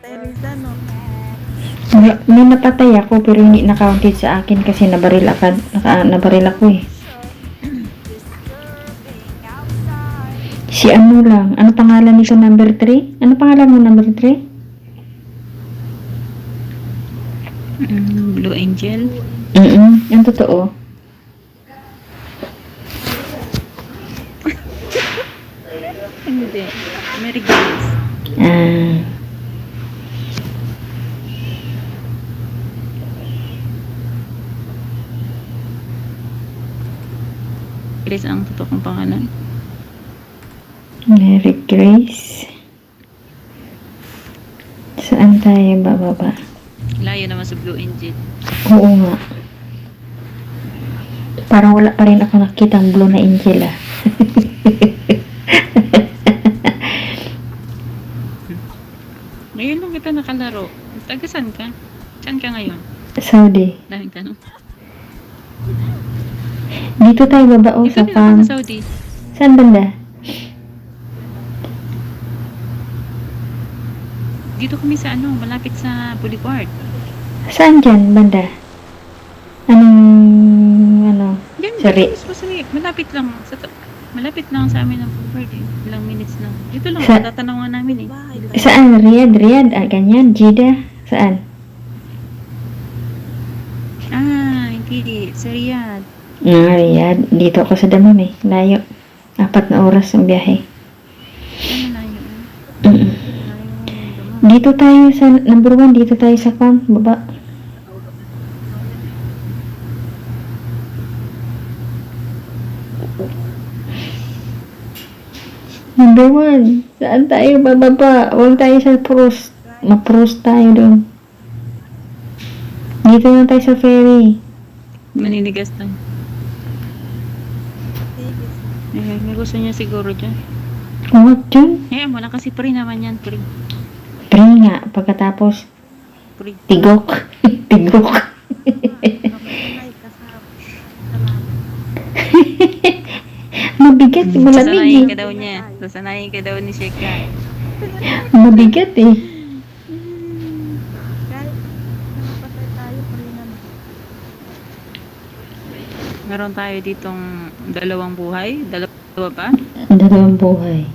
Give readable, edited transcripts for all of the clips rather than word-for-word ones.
Teresa, no? May napatay ako pero hindi na-counted sa akin kasi nabaril ako eh. Si ano lang, ano pangalan nito number 3? Ano pangalan mo number 3? Blue Angel. Yung totoo. Hindi. Mary Grace. Ah, Grace ang totoo kong pangalan. Mary Grace. Saan tayo bababa? Layo naman sa Blue Angel. Oo nga. Parang wala pa rin ako nakita ang blue na angel ah. Ngayon lang kita nakalaro. Taga saan ka? Saan ka ngayon? Saudi. Daming tanong. Dito tayo babao Ikaw sa din ako farm. sa Saudi. Saan banda? Dito kami sa malapit sa Boulevard. Saan dyan banda? Anong Yan, sorry. Malapit lang sa amin ang Boulevard eh. Ilang minutes lang. Dito lang, Sa- tatanungan namin eh. Bahay ba? Saan? Riyadh, ganyan. Jeddah. Saan? Hindi. Sa Riyadh. Riyadh. Dito ako sa Daman eh. Layo. 4 na oras ang biyahe. Ano na yun? Mm. Dito tayo sa, number 1, dito tayo sa farm, baba. Number 1, saan tayo bababa? Huwag tayo sa Proust. Ma-Proust tayo doon. Dito na tayo sa ferry. Maninigas lang. Sige. May gusto niya siguro dyan. Huwag dyan. Wala kasi pre naman yan, pre. Pre nga, pagkatapos, Pre. tigok. Tigok. Ay, kasama. Mabigat, malamig Sasanayin ka eh. daw niya. Sasanayin ka daw ni Sheka. Mabigat eh. Kahit nakapatay tayo, pre naman. Meron tayo ditong dalawang buhay. Dalawa ba? Ang dalawang buhay.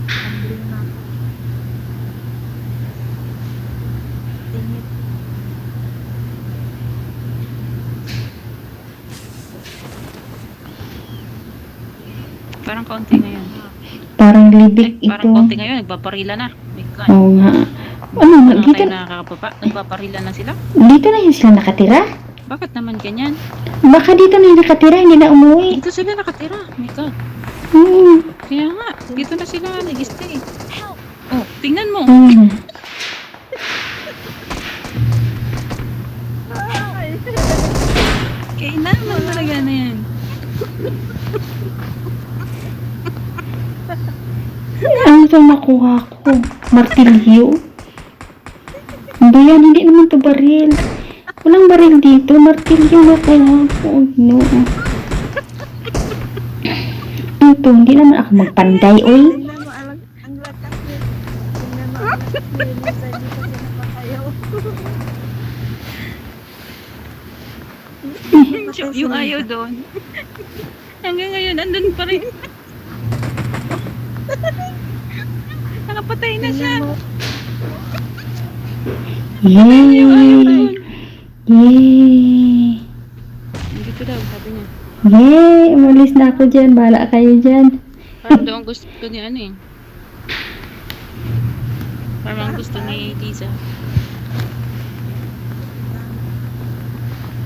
Ambling na ako. Tingit. Parang kaunti ngayon. Parang libik ito. Parang kaunti ngayon. Nagpaparila na. My God. Oo nga. Ano, Parang dito, tayo nakakapapa. Nagpaparila na sila. dito na yun sila nakatira? Bakit naman ganyan? Baka dito na yung nakatira, hindi na umuwi. Dito sila nakatira. My God. Kaya nga. Dito na sila nag-stay. Oh, tingnan mo. Kailangan talaga na yan. Ano ito nakuha ko? Martilyo? Hindi yan, hindi naman to baril. Walang baril dito, martilyo nakuha ko. Oh, no. Ito, hindi naman ako magpanday, oy. Tingnan mo, ang lakas niya. Tingnan mo, ang lakas niya. Minsan dito siya napatayaw. Yung ayaw doon. Hanggang ngayon, andun pa rin. Nakapatay na siya. Yay! Yung ayaw doon. Yay! Dito daw, sabi niya. Yay! Umalis na ako dyan. Bahala kayo dyan. Parang doon gusto ni eh. Parang gusto ni Liza.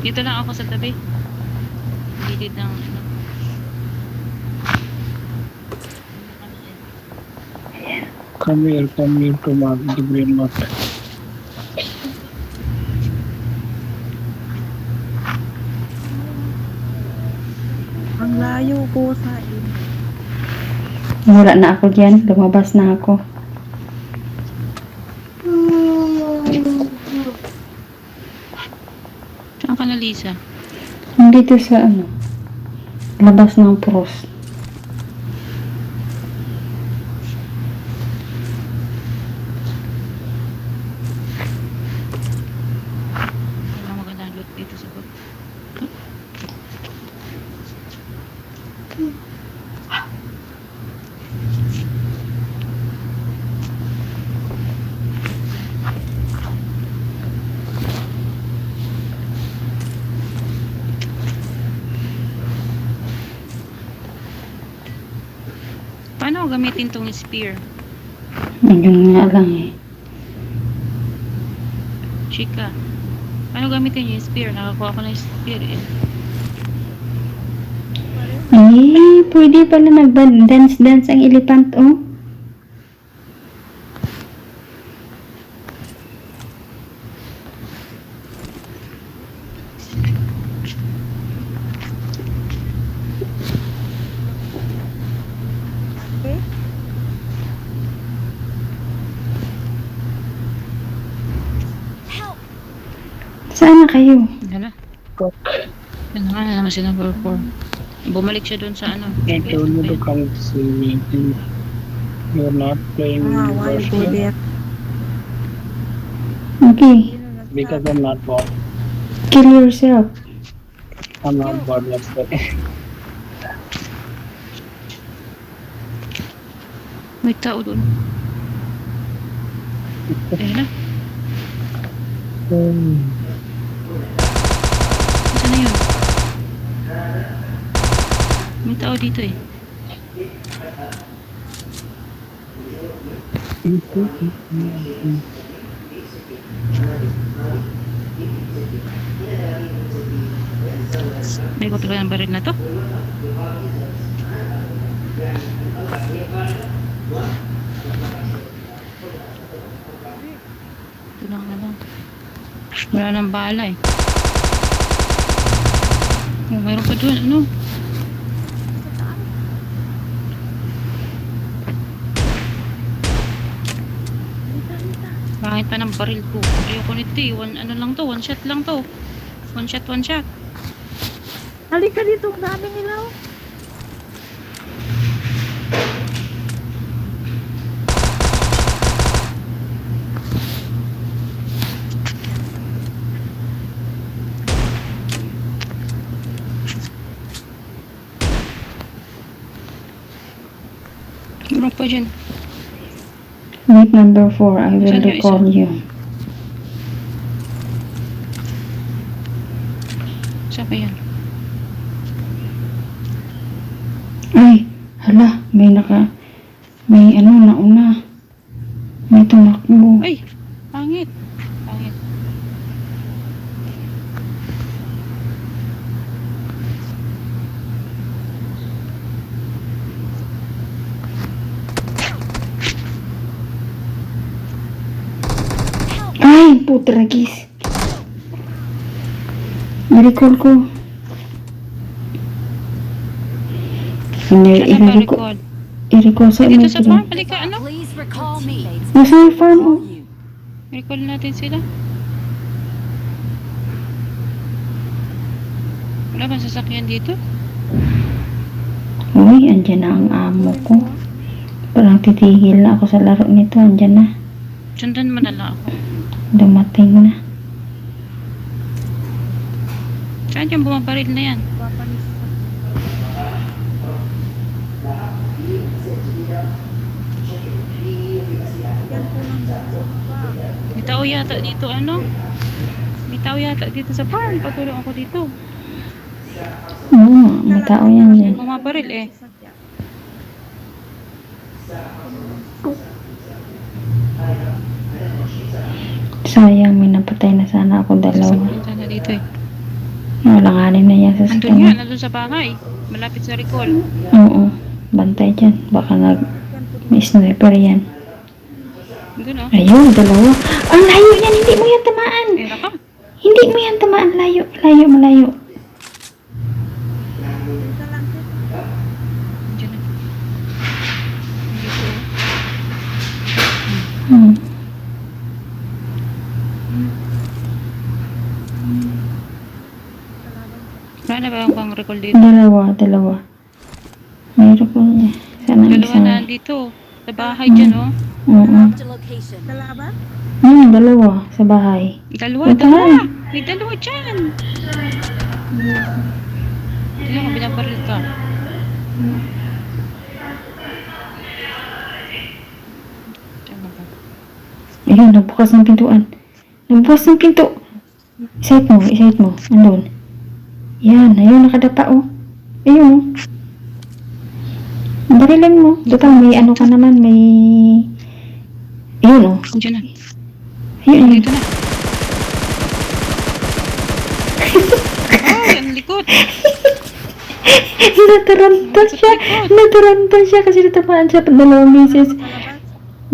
Dito lang ako sa tabi. Gilid ng Come here, to the green market. Ang layo ko sa Wala na ako dyan. Lumabas na ako. Saan ka na, Lisa? Dito sa ano, labas ng pros. Paano gamitin tong spear? Yun nga lang eh. Chika. Paano gamitin yung spear? Nakakuha ko ng spear eh. Eh, pwede pala nag-dance-dance ang elephant, oh. Okay? Saan na kayo? Hala. Ano nga na naman si number 4. Bumalik siya doon sa ano. I told you to come see me. You're not playing Why you go Russia there? Okay, because I'm not bored. kill yourself. I'm not bored, let's say. May tao doon. Ayun na. Saan na yun? May tao dito eh. May ko talaga ng baril na to. Ito lang na lang. Wala nang bala eh. Oh, mayroon pa doon. Ano? Pangit pa ng baril ko. Ayoko nito eh. Ano lang to. One shot lang to. One shot, one shot. Halika dito, ang dami nila. Oh. Meron pa dyan. Meet number 4, I will Saan yung recall you. Saan pa yan? Ay, hala, may ano, nauna. May tumakbo. Ay! Pangit. Pangit. Ay, putragis. I-recall ko. Saan pa I-recall. record? I-recall sa Dito sa imagery. farm. Halika, ano? Please recall me. Nasa may farm, oh. Recall natin sila. Wala bang sasakyan dito? Uy, andyan na ang amo ko. Parang titigil na ako sa laro nito. Andyan na. Sundan mo na lang ako. Dumating na. Saan yung bumabaril na yan? Papanis ka. Yan po lang sa baba. May tao yata dito, ano? May tao yata dito sa farm. Patulong ako dito. Oo, may tao yan dyan. Bumabaril eh. Sadya. Sayang, may napatay na sana ako dalawa. Sasakyan sana dito eh. Nalanganin na yan sa Andun sasakyan. nga, nandun sa bahay. Malapit sa recall. Oo, bantay dyan. Baka may sniper yan. Andun oh. Ayun, dalawa. Ang layo yan, hindi mo yan tamaan. Eh, naka. Hindi mo yan tamaan. Layo, malayo, malayo. Dito lang dito. Andyan na. Dito. Hmm. Wala na ba ang pang recall dito? Dalawa. Mayroon ko niya. Sana Dalawa isa. na dito. Sa bahay dyan oh. Oo. Marked a location. Kalaban? Dalawa sa bahay. Dalawa, Babae. dalawa. May dalawa dyan. Hindi ako binabaril ka. Diyan na ba? Ayun, nagbukas ng pintuan. Nagbukas ng pinto. Isahit mo. Andun. Yan, ayun, nakadapa, oh. Ayun, oh. Barilan mo. Total, may ano ka naman, may... Yun o. Diyan na. Ayun. Dito na. Oh, yan likod. Nataranta siya. Nataranta siya kasi natamaan siya pag dalawang misis.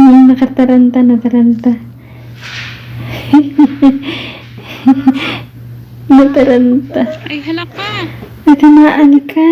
Nakataranta. Nataranta. Ay, hala ka. Natamaan ka.